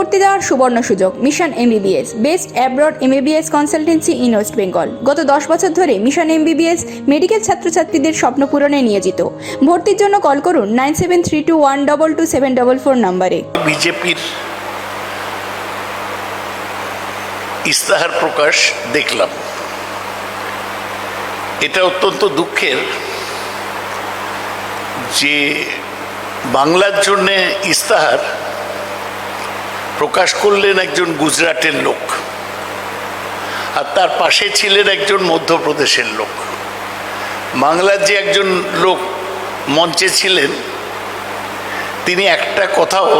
ভর্তি দেওয়ার সুবর্ণ সুযোগ। Mission MBBS, best abroad MBBS consultancy in West Bengal. গত 10 বছর ধরে মিশন এমবিবিএস মেডিকেল ছাত্রছাত্রীদের স্বপ্ন পূরণে নিয়োজিত। ভর্তির জন্য কল করুন 9732122744 নম্বরে। বিজেপির ইস্তাহার প্রকাশ দেখলাম, এটা অত্যন্ত দুঃখের যে বাংলার জন্যে ইস্তাহার প্রকাশ করলেন একজন গুজরাটের লোক, আর তার পাশে ছিলেন একজন মধ্যপ্রদেশের লোক। বাংলার যে একজন লোক মঞ্চে ছিলেন তিনি একটা কথাও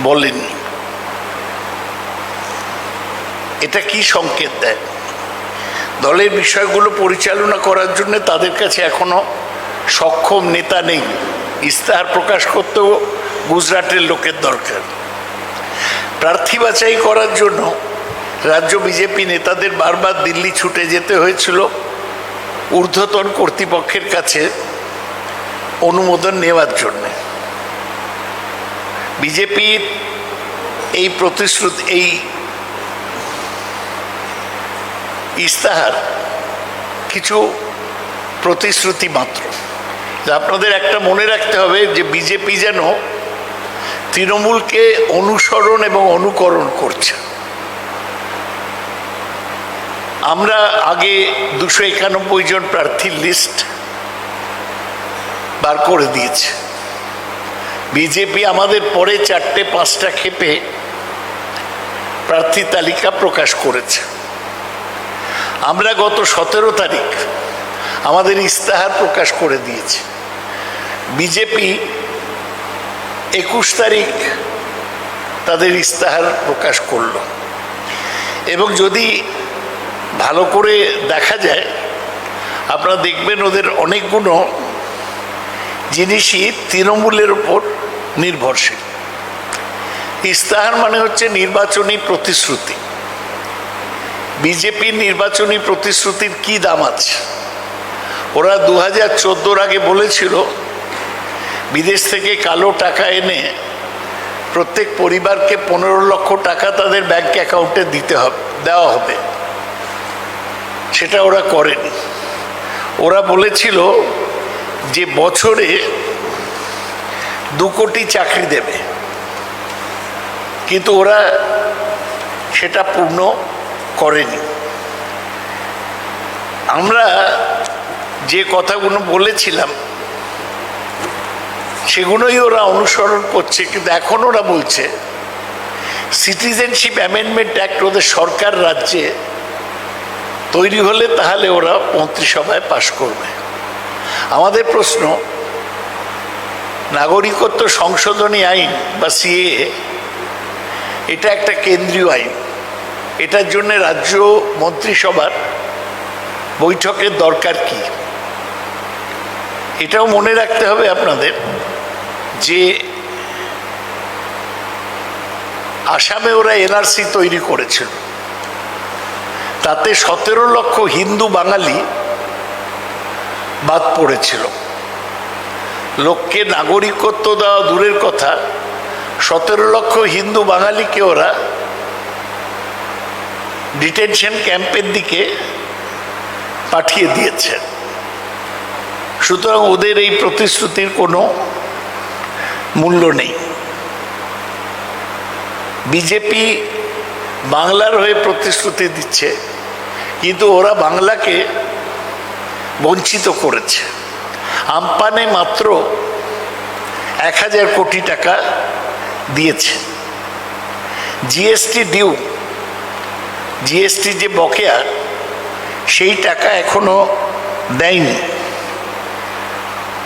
বলেননি। এটা কি সংকেত দেয়? দলের বিষয়গুলো পরিচালনা করার জন্য তাদের কাছে এখনো সক্ষম নেতা নেই। ইস্তাহার প্রকাশ করতেও গুজরাটের লোকের দরকার। প্রার্থী বাছাই করার জন্য রাজ্য বিজেপি নেতাদের বারবার দিল্লি ছুটে যেতে হয়েছিল ঊর্ধ্বতন কর্তৃপক্ষের কাছে অনুমোদন নেওয়ার জন্য। বিজেপির এই প্রতিশ্রুতি, এই ইস্তাহার কিছু প্রতিশ্রুতি মাত্র। আপনাদের একটা মনে রাখতে হবে যে বিজেপি যেন তৃণমূলকে অনুসরণ এবং অনুকরণ করছে। আমরা আগে 291 জন প্রার্থীর লিস্ট বার করে দিয়েছে। বিজেপি আমাদের পরে 4-5টা ক্ষেপে প্রার্থী তালিকা প্রকাশ করেছে। আমরা গত 17 তারিখ আমাদের ইস্তাহার প্রকাশ করে দিয়েছি। বিজেপি 21 তারিখ তাদের ইস্তাহার প্রকাশ করল। এবং যদি ভালো করে দেখা যায় আপনারা দেখবেন ওদের অনেকগুলো জিনিসই তৃণমূলের উপর নির্ভরশীল। ইস্তাহার মানে হচ্ছে নির্বাচনী প্রতিশ্রুতি। বিজেপির নির্বাচনী প্রতিশ্রুতির কি দাম আছে? ওরা 2014 আগে বলেছিল বিদেশ থেকে কালো টাকা এনে প্রত্যেক পরিবারকে 15 লক্ষ টাকা তাদের ব্যাংক অ্যাকাউন্টে দেওয়া হবে। সেটা ওরা করেনি। ওরা বলেছিল যে বছরে 2 কোটি চাকরি দেবে, কিন্তু ওরা সেটা পূর্ণ করেনি। আমরা যে কথাগুলো বলেছিলাম সেগুলোই ওরা অনুসরণ করছে, কিন্তু এখন ওরা বলছে সিটিজেনশিপ অ্যামেন্ডমেন্ট অ্যাক্ট ওদের সরকার রাজ্যে তৈরি হলে তাহলে ওরা মন্ত্রিসভায় পাশ করবে। আমাদের প্রশ্ন, নাগরিকত্ব সংশোধনী আইন বা সিএএ এটা একটা কেন্দ্রীয় আইন। এটার জন্য রাজ্য মন্ত্রিসভার বৈঠকের দরকার কি? এটাও মনে রাখতে হবে আপনাদের যে আসামে ওরা এনআরসি তৈরি করেছিল, তাতে 17 লক্ষ হিন্দু বাঙালি বাদ পড়েছিল। লোককে নাগরিকত্ব দেওয়া দূরের কথা, 17 লক্ষ হিন্দু বাঙালিকে ওরা ডিটেনশন ক্যাম্পের দিকে পাঠিয়ে দিয়েছে। সুতরাং ওদের এই প্রতিশ্রুতির কোনো মূল্য নেই। বিজেপি বাংলার হয়ে প্রতিশ্রুতি দিচ্ছে, কিন্তু ওরা বাংলাকে বঞ্চিত করেছে। আমপানে মাত্র 1000 কোটি টাকা দিয়েছে। জিএসটি ডিউ, জিএসটি যে বকেয়া সেই টাকা এখনো দেয়নি।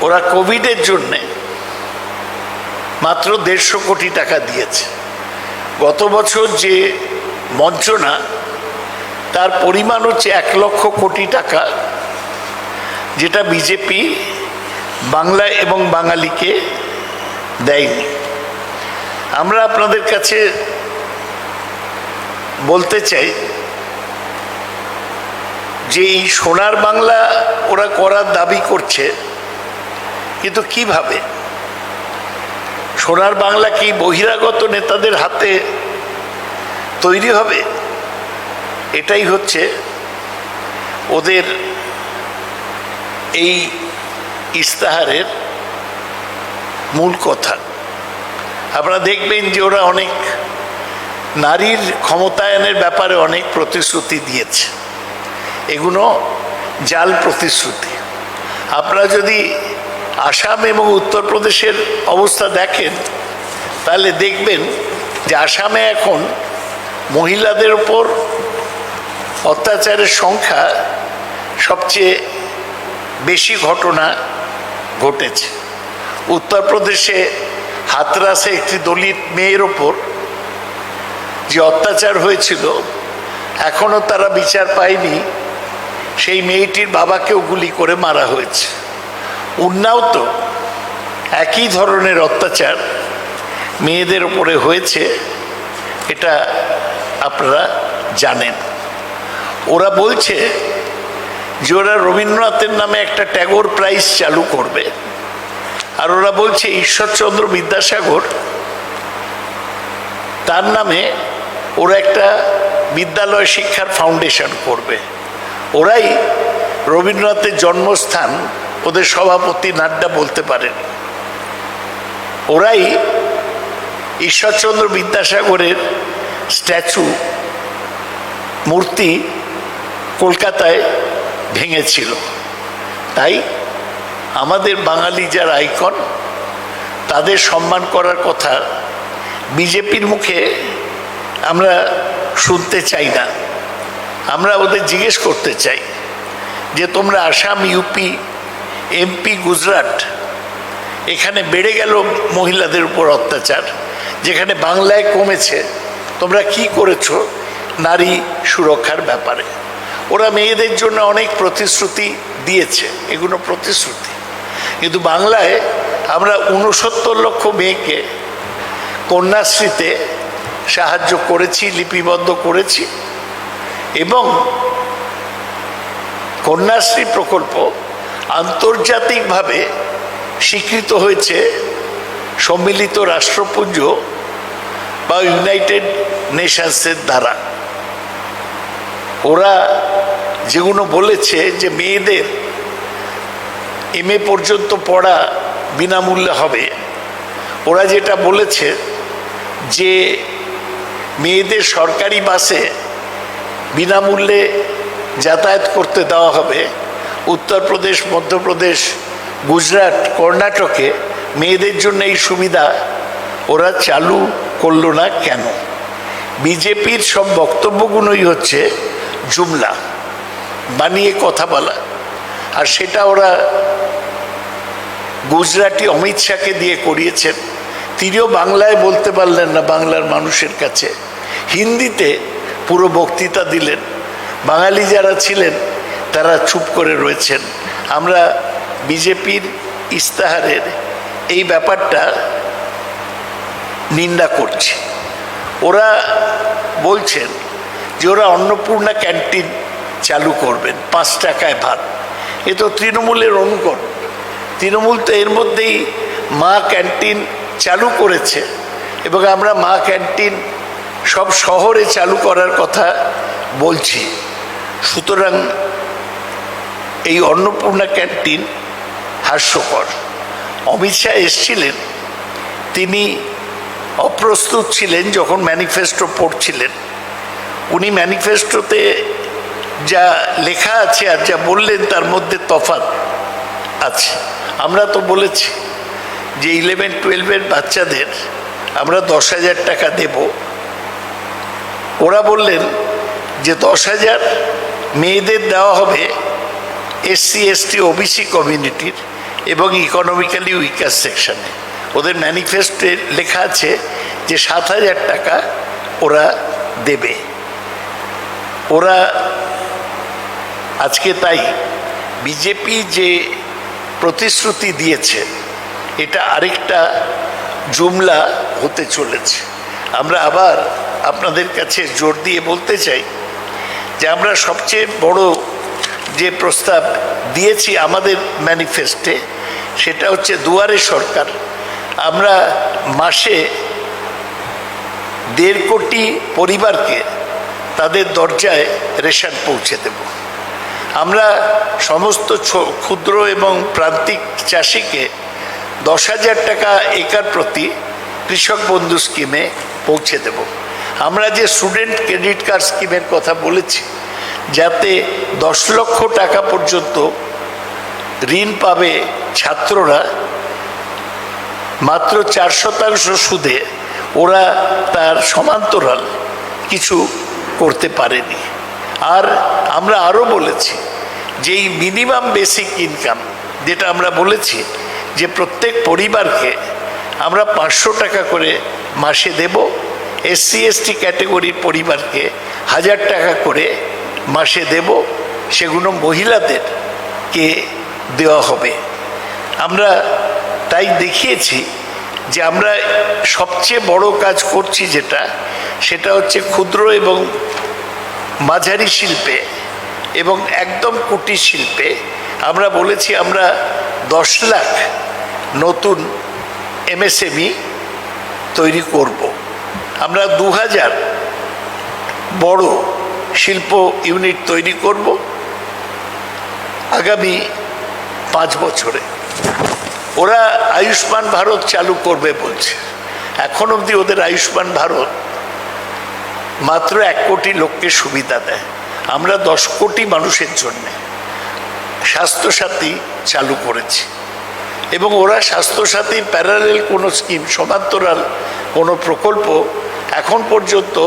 ওরা কোভিডের জন্যে মাত্র 150 কোটি টাকা দিয়েছে। গত বছর যে বঞ্চনা তার পরিমাণ হচ্ছে 1 লক্ষ কোটি টাকা, যেটা বিজেপি বাংলা এবং বাঙালিকে দেয়নি। আমরা আপনাদের কাছে বলতে চাই যে এই সোনার বাংলা ওরা করার দাবি করছে, কিন্তু কিভাবে? সোনার বাংলা কি বহিরাগত নেতাদের হাতে তৈরি হবে? এটাই হচ্ছে ওদের এই ইস্তাহারের মূল কথা। আপনারা দেখবেন যে ওরা অনেক নারীর ক্ষমতায়নের ব্যাপারে অনেক প্রতিশ্রুতি দিয়েছে, এগুলো জাল প্রতিশ্রুতি। আপনারা যদি আসাম এবং উত্তরপ্রদেশের অবস্থা দেখেন তাহলে দেখবেন যে আসামে এখন মহিলাদের ওপর অত্যাচারের সংখ্যা সবচেয়ে বেশি ঘটনা ঘটেছে। উত্তরপ্রদেশে হাতরাসে একটি দলিত মেয়ের ওপর যে অত্যাচার হয়েছিল এখনও তারা বিচার পায়নি, সেই মেয়েটির বাবাকেও গুলি করে মারা হয়েছে। উন্নাও তো একই ধরনের অত্যাচার মেয়েদের উপরে হয়েছে, এটা আপনারা জানেন। ওরা বলছে যে ওরা রবীন্দ্রনাথের নামে একটা ট্যাগোর প্রাইজ চালু করবে, আর ওরা বলছে ঈশ্বরচন্দ্র বিদ্যাসাগর তার নামে ওরা একটা বিদ্যালয় শিক্ষার ফাউন্ডেশন করবে। ওরাই রবীন্দ্রনাথের জন্মস্থান ওদের সভাপতি নাড্ডা বলতে পারেন। ওরাই ঈশ্বরচন্দ্র বিদ্যাসাগরের স্ট্যাচু মূর্তি কলকাতায় ভেঙেছিল। তাই আমাদের বাঙালি যারা আইকন তাদের সম্মান করার কথা বিজেপির মুখে আমরা শুনতে চাই না। আমরা ওদের জিজ্ঞেস করতে চাই যে তোমরা আসাম, ইউপি, এমপি, গুজরাট এখানে বেড়ে গেল মহিলাদের উপর অত্যাচার, যেখানে বাংলায় কমেছে, তোমরা কি করেছো নারী সুরক্ষার ব্যাপারে? ওরা মেয়েদের জন্য অনেক প্রতিশ্রুতি দিয়েছে, এগুলো প্রতিশ্রুতি, কিন্তু বাংলায় আমরা 69 লক্ষ মেয়েকে কন্যাশ্রীতে সাহায্য করেছি, লিপিবদ্ধ করেছি, এবং কন্যাশ্রী প্রকল্প আন্তর্জাতিকভাবে স্বীকৃত হয়েছে সম্মিলিত রাষ্ট্রপুঞ্জ বা ইউনাইটেড নেশনসের দ্বারা। ওরা যেগুলো বলেছে যে মেয়েদের MA পর্যন্ত পড়া বিনামূল্যে হবে, ওরা যেটা বলেছে যে মেয়েদের সরকারি বাসে বিনামূল্যে যাতায়াত করতে দেওয়া হবে, উত্তরপ্রদেশ, মধ্যপ্রদেশ, গুজরাট, কর্ণাটকে মেয়েদের জন্য এই সুবিধা ওরা চালু করলো না কেন? বিজেপির সব বক্তব্যগুলোই হচ্ছে জুমলা, বানিয়ে কথা বলা। আর সেটা ওরা গুজরাটি অমিত শাহকে দিয়ে করিয়েছেন। তিনিও বাংলায় বলতে পারলেন না বাংলার মানুষের কাছে, হিন্দিতে পুরো বক্তৃতা দিলেন। বাঙালি যারা ছিলেন তারা চুপ করে রয়েছেন। আমরা বিজেপির ইস্তাহারের এই ব্যাপারটা নিন্দা করছি। ওরা বলছেন যে ওরা অন্নপূর্ণা ক্যান্টিন চালু করবেন, 5 টাকায় ভাত। এ তো তৃণমূলের অনুকরণ। তৃণমূল তো এর মধ্যেই মা ক্যান্টিন চালু করেছে, এবং আমরা মা ক্যান্টিন সব শহরে চালু করার কথা বলছি। সুতরাং এই অন্নপূর্ণা ক্যান্টিন হাস্যকর। অমিত শাহ এসেছিলেন, তিনি অপ্রস্তুত ছিলেন যখন ম্যানিফেস্টো পড়ছিলেন। উনি ম্যানিফেস্টোতে যা লেখা আছে আর যা বললেন তার মধ্যে তফাৎ আছে। আমরা তো বলেছি যে 11-12 বাচ্চাদের আমরা 10,000 টাকা দেব। ওরা বললেন যে 10,000 মেয়েদের দেওয়া হবে SC, ST, OBC কমিউনিটির এবং ইকোনমিক্যালি উইকার সেকশনে। ওদের ম্যানিফেস্টোে লেখা আছে যে 7,000 টাকা ওরা দেবে। ওরা আজকে তাই বিজেপি যে প্রতিশ্রুতি দিয়েছে এটা আরেকটা জুমলা হতে চলেছে। আমরা আবার আপনাদের কাছে জোর দিয়ে বলতে চাই যে আমরা সবচেয়ে বড় যে প্রস্তাব দিয়েছি আমাদের ম্যানিফেস্টে সেটা হচ্ছে দুয়ারে সরকার। আমরা মাসে 1.5 কোটি পরিবারকে তাদের দরজায় রেশন পৌঁছে দেব। আমরা সমস্ত ক্ষুদ্র এবং প্রান্তিক চাষিকে 10,000 টাকা একর প্রতি কৃষক বন্ধু স্কিমে পৌঁছে দেব। আমরা যে স্টুডেন্ট ক্রেডিট কার্ড স্কিমের কথা বলেছি, যাতে 10 লক্ষ টাকা পর্যন্ত ঋণ পাবে ছাত্ররা, মাত্র 4% সুদে, ওরা তার সমান্তরাল কিছু করতে পারেনি। আর আমরা আরও বলেছি যে এই মিনিমাম বেসিক ইনকাম, যেটা আমরা বলেছি যে প্রত্যেক পরিবারকে আমরা 500 টাকা করে মাসে দেব, SC ST ক্যাটেগরির পরিবারকে 1000 টাকা করে মাসে দেব, সেগুলো মহিলাদেরকে দেওয়া হবে। আমরা তাই দেখিয়েছি যে আমরা সবচেয়ে বড় কাজ করছি, সেটা হচ্ছে ক্ষুদ্র এবং মাঝারি শিল্পে এবং একদম কুটির শিল্পে। আমরা বলেছি আমরা 10 লাখ নতুন MSME তৈরি করব। আমরা 2000 বড় শিল্প ইউনিট তৈরি করব আগামী 5 বছরে। ওরা আয়ুষ্মান ভারত চালু করবে বলছে। এখন অবধি ওদের আয়ুষ্মান ভারত মাত্র 1 কোটি লোককে সুবিধা দেয়। আমরা 10 কোটি মানুষের জন্য স্বাস্থ্যসাথী চালু করেছি, এবং ওরা স্বাস্থ্যসাথীর প্যারালেল কোনো স্কিম, সমান্তরাল কোনো প্রকল্প এখন পর্যন্ত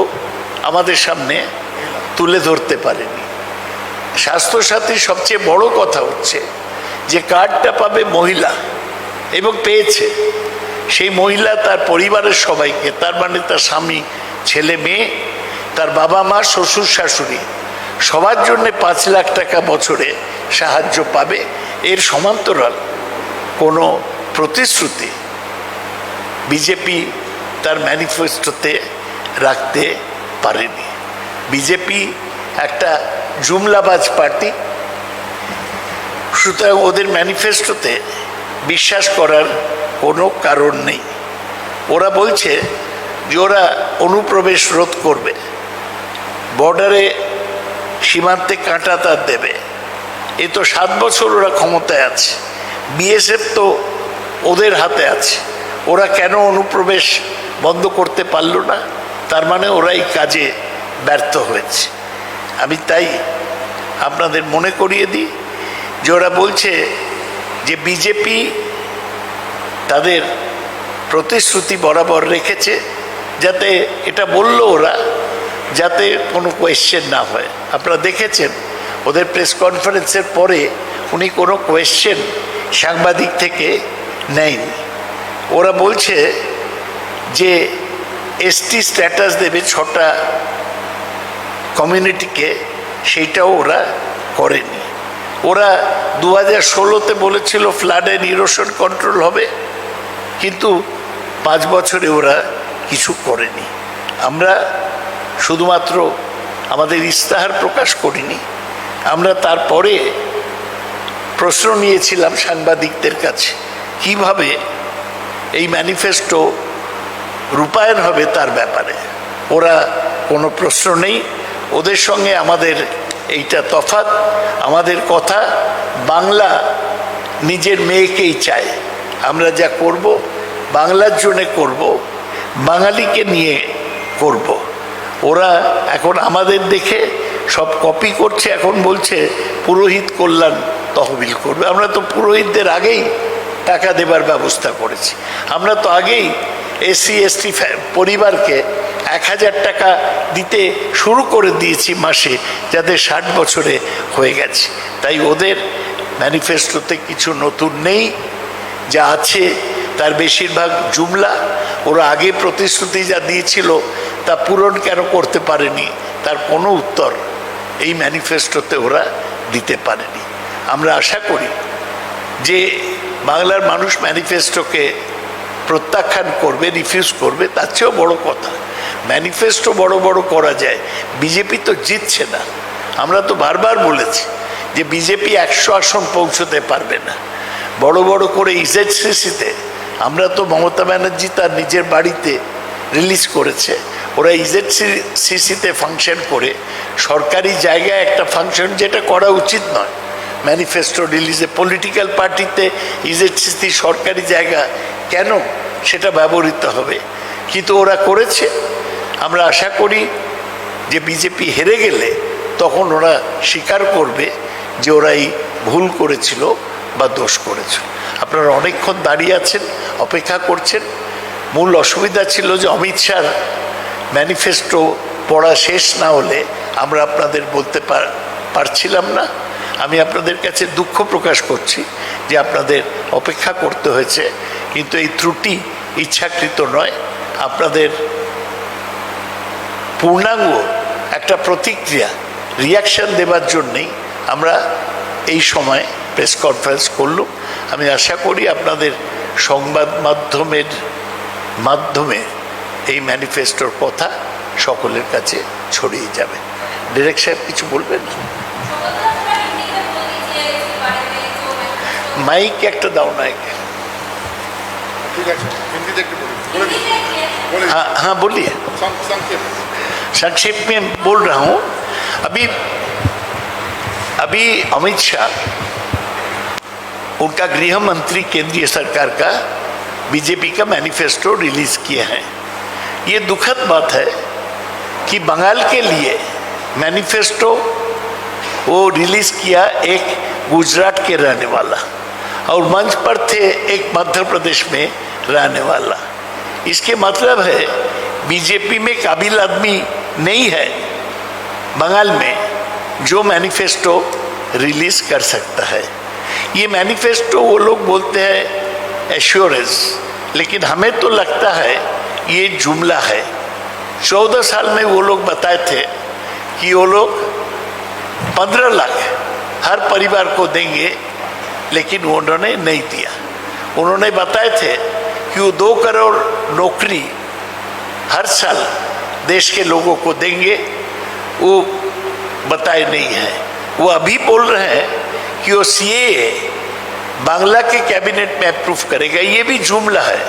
আমাদের সামনে তুলে ধরতে পারেনি। স্বাস্থ্যসাথীর সবচেয়ে বড় কথা হচ্ছে যে কার্ডটা পাবে মহিলা, এবং পেয়েছে সেই মহিলা তার পরিবারের সবাইকে, তার মানে তার স্বামী, ছেলে মেয়ে, তার বাবা মা, শ্বশুর শাশুড়ি, সবার জন্য 5 লাখ টাকা বছরে সাহায্য পাবে। এর সমান্তরাল কোনো প্রতিশ্রুতি বিজেপি তার ম্যানিফেস্টোতে রাখতে পারেনি। বিজেপি একটা জুমলাবাজ পার্টি, সুতরাং ওদের ম্যানিফেস্টোতে বিশ্বাস করার কোনো কারণ নেই। ওরা বলছে যে ওরা অনুপ্রবেশ রোধ করবে, বর্ডারে সীমান্তে কাঁটা তার দেবে। এ তো 7 বছর ওরা ক্ষমতায় আছে, BSF তো ওদের হাতে আছে। ওরা কেন অনুপ্রবেশ বন্ধ করতে পারল না? তার মানে ওরা এই কাজে ব্যর্থ হয়েছে। আমি তাই আপনাদের মনে করিয়ে দিই যে ওরা বলছে যে বিজেপি তাদের প্রতিশ্রুতি বরাবর রেখেছে, যাতে এটা বলল ওরা, যাতে কোনো কোয়েশ্চেন না হয়। আপনারা দেখেছেন ওদের প্রেস কনফারেন্সের পরে উনি কোনো কোয়েশ্চেন সাংবাদিক থেকে নেয়নি। ওরা বলছে যে ST স্ট্যাটাস দেবে 6টা কমিউনিটিকে, সেইটাও ওরা করেনি। ওরা 2016-তে বলেছিল ফ্লাড অ্যান্ড ইরোশন কন্ট্রোল হবে, কিন্তু 5 বছরে ওরা কিছু করেনি। আমরা শুধুমাত্র আমাদের ইস্তাহার প্রকাশ করিনি, আমরা তারপরে প্রশ্ন নিয়েছিলাম সাংবাদিকদের কাছে কিভাবে এই ম্যানিফেস্টো রূপায়ণ হবে তার ব্যাপারে। ওরা কোনো প্রশ্ন নেই, ওদের সঙ্গে আমাদের এইটা তফাৎ। আমাদের কথা বাংলা নিজের মেয়েকেই চায়। আমরা যা করব বাংলার জন্যে করব, বাঙালিকে নিয়ে করব। ওরা এখন আমাদের দেখে সব কপি করছে, এখন বলছে পুরোহিত কল্যাণ তহবিল করবে। আমরা তো পুরোহিতদের আগেই টাকা দেবার ব্যবস্থা করেছি। আমরা তো আগেই SC ST পরিবারকে 1000 টাকা দিতে শুরু করে দিয়েছি মাসে, যাদের 60 বছরে হয়ে গেছে। তাই ওদের ম্যানিফেস্টোতে কিছু নতুন নেই, যা আছে তার বেশিরভাগ জুমলা। ওরা আগে প্রতিশ্রুতি যা দিয়েছিল তা পূরণ কেন করতে পারেনি, তার কোনো উত্তর এই ম্যানিফেস্টোতে ওরা দিতে পারেনি। আমরা আশা করি যে বাংলার মানুষ ম্যানিফেস্টোকে প্রত্যাখ্যান করবে, রিফিউজ করবে। তার চেয়েও বড় কথা, ম্যানিফেস্টো বড় বড় করা যায়, বিজেপি তো জিতছে না। আমরা তো বারবার বলেছি যে বিজেপি 100 আসন পৌঁছতে পারবে না। বড় বড় করে ইজেডসিসিতে আমরা তো মমতা ব্যানার্জি তার নিজের বাড়িতে রিলিজ করেছে, ওরা ইজেডসিসিতে ফাংশন করে সরকারি জায়গায় একটা ফাংশন, যেটা করা উচিত নয় ম্যানিফেস্টো রিলিজে। পলিটিক্যাল পার্টিতে ইজেডসিসি সরকারি জায়গা কেন সেটা ব্যবহৃত হবে, কিন্তু ওরা করেছে। আমরা আশা করি যে বিজেপি হেরে গেলে তখন ওরা স্বীকার করবে যে ওরা এই ভুল করেছিল বা দোষ করেছিল। আপনারা অনেকক্ষণ দাঁড়িয়ে আছেন, অপেক্ষা করছেন। মূল অসুবিধা ছিল যে অমিত শাহর ম্যানিফেস্টো পড়া শেষ না হলে আমরা আপনাদের বলতে পারছিলাম না। আমি আপনাদের কাছে দুঃখ প্রকাশ করছি যে আপনাদের অপেক্ষা করতে হয়েছে, কিন্তু এই ত্রুটি ইচ্ছাকৃত নয়। আপনাদের পূর্ণাঙ্গ একটা প্রতিক্রিয়া, রিয়াকশন দেওয়ার জন্যেই আমরা এই সময় প্রেস কনফারেন্স করলাম। আমি আশা করি আপনাদের সংবাদ মাধ্যমে এই ম্যানিফেস্টোর কথা সকলের কাছে ছড়িয়ে যাবে। ডিরেক্টর সাহেব কিছু বলবেন? মাইক একটা দাও না একে। हाँ हाँ बोलिए। संक्षेप में बोल रहा हूँ। अभी अमित शाह, उनका गृह मंत्री केंद्रीय सरकार का बीजेपी का मैनिफेस्टो रिलीज किए हैं। ये दुखद बात है कि बंगाल के लिए मैनिफेस्टो वो रिलीज किया एक गुजरात के रहने वाला, और मंच पर थे एक मध्य प्रदेश में रहने वाला। इसके मतलब है बीजेपी में काबिल आदमी नहीं है बंगाल में जो मैनिफेस्टो रिलीज कर सकता है। ये मैनिफेस्टो वो लोग बोलते हैं एश्योरेंस, लेकिन हमें तो लगता है ये जुमला है। 14 साल में वो लोग बताए थे कि वो लोग 15 लाख हर परिवार को देंगे, लेकिन उन्होंने नहीं दिया। उन्होंने बताए थे कि वो 2 करोड़ नौकरी हर साल देश के लोगों को देंगे, वो बताए नहीं है। वो अभी बोल रहे हैं कि वो सीएए बांग्ला के कैबिनेट में अप्रूव करेगा। ये भी जुमला है,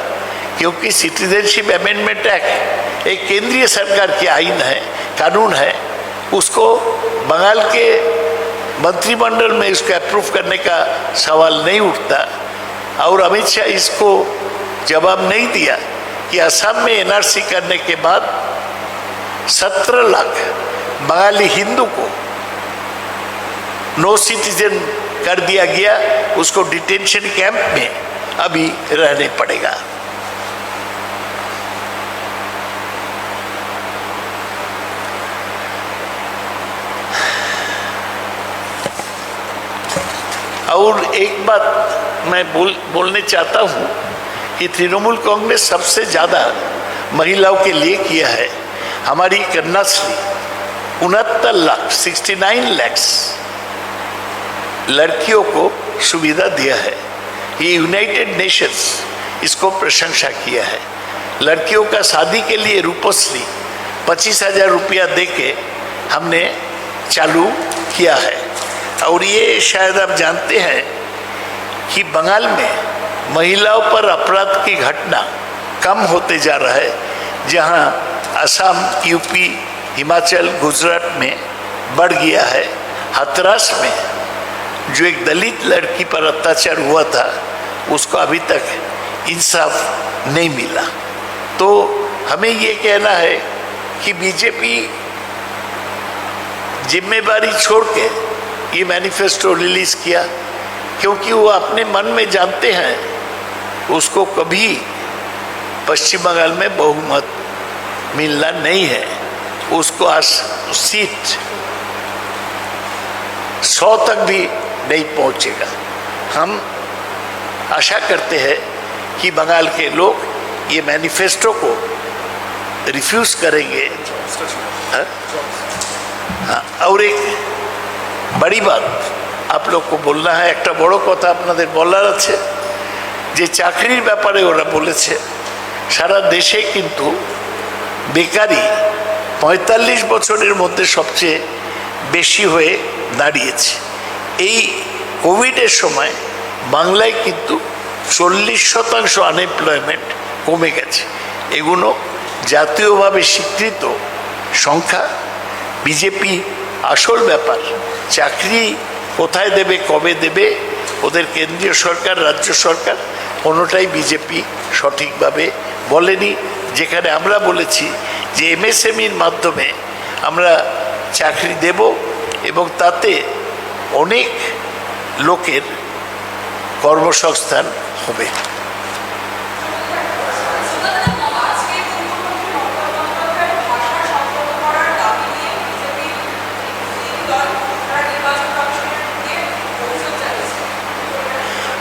क्योंकि सिटीजनशिप अमेंडमेंट एक्ट एक केंद्रीय सरकार की आईन है, कानून है, उसको बंगाल के मंत्रिमंडल में इसको अप्रूव करने का सवाल नहीं उठता। और अमित शाह इसको जवाब नहीं दिया कि असम में एनआरसी करने के बाद 17 लाख बंगाली हिंदू को नो सिटीजन कर दिया गया, उसको डिटेंशन कैंप में अभी रहने पड़ेगा। और एक बात मैं बोलने चाहता हूँ कि तृणमूल कांग्रेस सबसे ज़्यादा महिलाओं के लिए किया है। हमारी कन्याश्री 69 लाख 69 लैक्स लड़कियों को सुविधा दिया है। ये यूनाइटेड नेशंस इसको प्रशंसा किया है। लड़कियों का शादी के लिए रूपश्री 25,000 रुपया दे के हमने चालू किया है। और ये शायद आप जानते हैं कि बंगाल में महिलाओं पर अपराध की घटना कम होते जा रहा है, जहां असम, यूपी, हिमाचल, गुजरात में बढ़ गया है। हाथरस में जो एक दलित लड़की पर अत्याचार हुआ था, उसको अभी तक इंसाफ नहीं मिला। तो हमें ये कहना है कि बीजेपी जिम्मेदारी छोड़ के ये मैनिफेस्टो रिलीज किया, क्योंकि वो अपने मन में जानते हैं उसको कभी पश्चिम बंगाल में बहुमत मिलना नहीं है। उसको आज सीट 100 तक भी नहीं पहुंचेगा। हम आशा करते हैं कि बंगाल के लोग ये मैनिफेस्टो को रिफ्यूज करेंगे। हाँ? और एक बड़ी बात आप लोग को बोलना है, एक बड़ो कथा আপনাদের বলার আছে যে চাকরির ব্যাপারে ওরা বলেছে সারা দেশে কিন্তু বেকারি 45 বছরের মধ্যে সবচেয়ে বেশি হয়ে দাঁড়িয়েছে। এই কোভিডের সময় বাংলায় কিন্তু 40% আনএমপ্লয়মেন্ট কমে গেছে। এগুলো জাতীয়ভাবে স্বীকৃত সংখ্যা। বিজেপি আসল ব্যাপার চাকরি কোথায় দেবে, কবে দেবে, ওদের কেন্দ্রীয় সরকার, রাজ্য সরকার কোনোটাই বিজেপি সঠিকভাবে বলেনি। যেখানে আমরা বলেছি যে এমএসএমইর মাধ্যমে আমরা চাকরি দেব এবং তাতে অনেক লোকের কর্মসংস্থান হবে।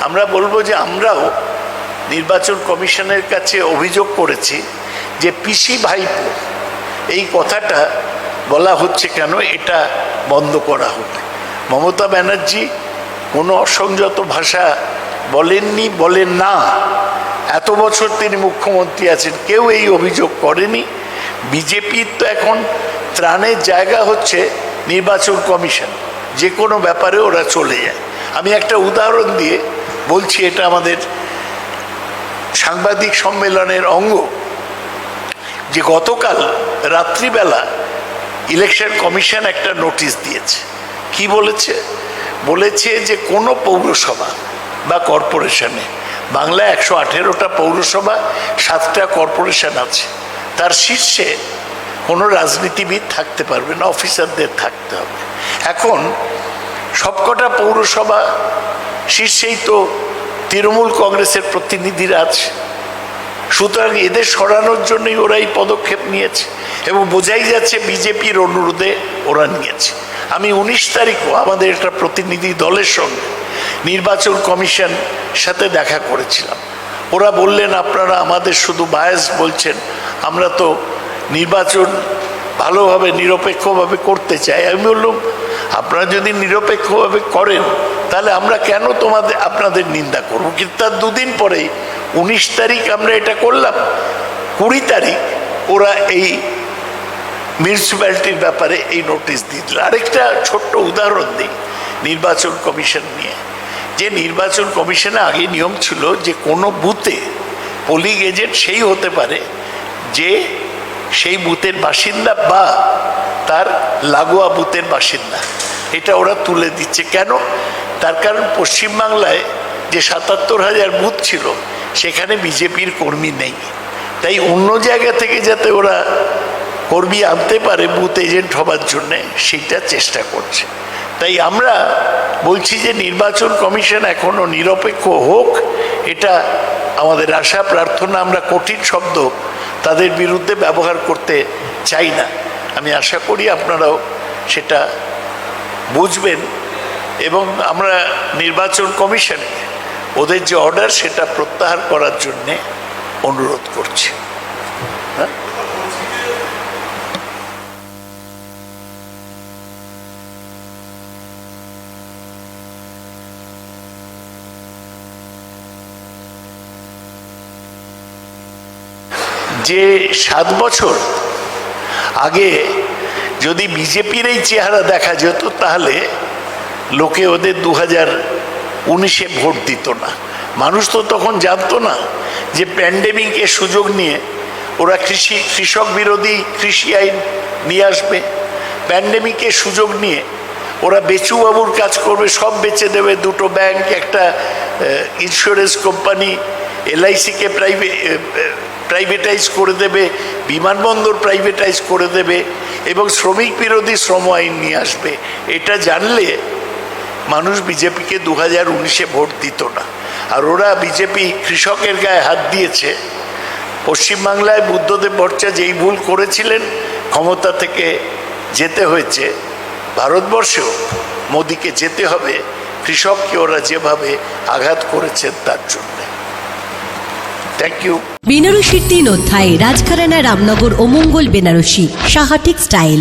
আমরা বলবো যে আমরাও নির্বাচন কমিশনের কাছে অভিযোগ করেছি যে পিসি ভাইপো এই কথাটা বলা হচ্ছে কেন, এটা বন্ধ করা হোক। মমতা ব্যানার্জি কোনো অসংযত ভাষা বলেননি, বলেন না। এত বছর তিনি মুখ্যমন্ত্রী আছেন, কেউ এই অভিযোগ করেনি। বিজেপির তো এখন ত্রাণের জায়গা হচ্ছে নির্বাচন কমিশন, যে কোনো ব্যাপারে ওরা চলে যায়। আমি একটা উদাহরণ দিয়ে বলছি, এটা আমাদের সাংবাদিক সম্মেলনের অঙ্গ, যে গতকাল রাত্রিবেলা ইলেকশন কমিশন একটা নোটিশ দিয়েছে। কি বলেছে? বলেছে যে কোনো পৌরসভা বা কর্পোরেশনে, বাংলা 118টা পৌরসভা, 7টা কর্পোরেশন আছে, তার শীর্ষে কোনো রাজনীতিবিদ থাকতে পারবে না, অফিসারদের থাকতে হবে। এখন সবকটা পৌরসভা শীর্ষেই তো তৃণমূল কংগ্রেসের প্রতিনিধিরা আছে, সুতরাং এদের সরানোর জন্যই ওরা এই পদক্ষেপ নিয়েছে এবং বোঝাই যাচ্ছে বিজেপির অনুরোধে ওরা নিয়েছে। আমি 19 তারিখও আমাদের একটা প্রতিনিধি দলের সঙ্গে নির্বাচন কমিশন সাথে দেখা করেছিলাম। ওরা বললেন আপনারা আমাদের শুধু বায়াস বলছেন, আমরা তো নির্বাচন ভালোভাবে নিরপেক্ষভাবে করতে চাই। আমি বললাম আপনারা যদি নিরপেক্ষভাবে করেন তাহলে আমরা কেন আপনাদের নিন্দা করব? কিন্তু তার দুদিন পরেই 19 তারিখ আমরা এটা করলাম, 20 তারিখ ওরা এই মিউনিসিপ্যালিটির ব্যাপারে এই নোটিশ দিয়ে দিল। আরেকটা ছোট্ট উদাহরণ দিই নির্বাচন কমিশন নিয়ে, যে নির্বাচন কমিশনে আগে নিয়ম ছিল যে কোনো বুথে পোলিং এজেন্ট সেই হতে পারে যে সেই বুথের বাসিন্দা বা তার লাগোয়া বুথের বাসিন্দা। এটা ওরা তুলে দিচ্ছে কেন? তার কারণ পশ্চিমবাংলায় যে 77,000 বুথ ছিল সেখানে বিজেপির কর্মী নেই, তাই অন্য জায়গা থেকে যাতে ওরা কর্মী আনতে পারে বুথ এজেন্ট হবার জন্যে সেইটা চেষ্টা করছে। তাই আমরা বলছি যে নির্বাচন কমিশন এখনও নিরপেক্ষ হোক, এটা আমাদের আশা প্রার্থনা। আমরা কঠিন শব্দ তাদের বিরুদ্ধে ব্যবহার করতে চাই না। আমি আশা করি আপনারাও সেটা বুঝবেন এবং আমরা নির্বাচন কমিশনকে ওদের যে অর্ডার সেটা প্রত্যাহার করার জন্যে অনুরোধ করছি। হ্যাঁ, যে 7 বছর আগে যদি বিজেপির এই চেহারা দেখা যেত তাহলে লোকে ওদের 2019-এ ভোট দিত না। মানুষ তো তখন জানতো না যে প্যান্ডেমিকের সুযোগ নিয়ে ওরা কৃষক বিরোধী কৃষি আইন নিয়ে আসবে, প্যান্ডেমিকের সুযোগ নিয়ে ওরা বেচুবাবুর কাজ করবে, সব বেচে দেবে, 2টো ব্যাংক, একটা ইন্স্যুরেন্স কোম্পানি, LIC-কে প্রাইভেটাইজ করে দেবে, বিমানবন্দর প্রাইভেটাইজ করে দেবে এবং শ্রমিক বিরোধী শ্রম আইন নিয়ে আসবে। এটা জানলে মানুষ বিজেপিকে 2019-এ ভোট দিত না। আর ওরা বিজেপি কৃষকের গায়ে হাত দিয়েছে। পশ্চিমবাংলায় বুদ্ধদেব ভট্টাচার্য যেই ভুল করেছিলেন ক্ষমতা থেকে যেতে হয়েছে, ভারতবর্ষেও মোদিকে যেতে হবে কৃষককে ওরা যেভাবে আঘাত করেছেন তার জন্য। Thank you. বেনারসির 3 অধ্যায়, রাজঘরানা, রামনগর ও মঙ্গল বেনারসি, সাহা টেক্সটাইল।